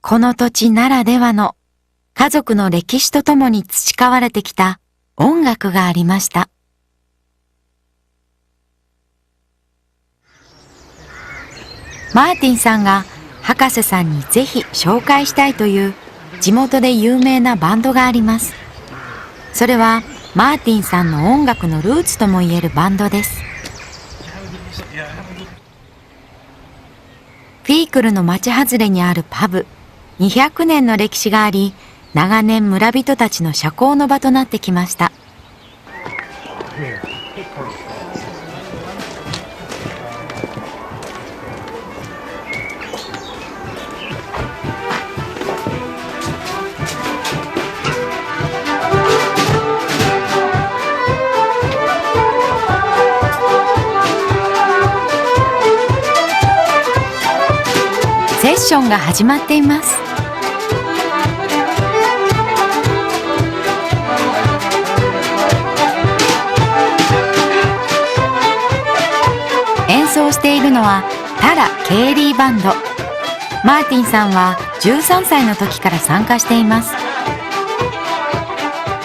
この土地ならではの家族の歴史とともに培われてきた音楽がありました。マーティンさんが博士さんにぜひ紹介したいという地元で有名なバンドがあります。それはマーティンさんの音楽のルーツともいえるバンドです。フィークルの町外れにあるパブ、200年の歴史があり、長年村人たちの社交の場となってきました。セッションが始まっています。演奏しているのはタラ・ケイリーバンド。マーティンさんは13歳の時から参加しています。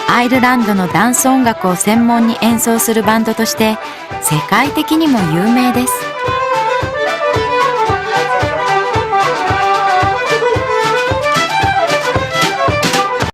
アイルランドのダンス音楽を専門に演奏するバンドとして世界的にも有名です。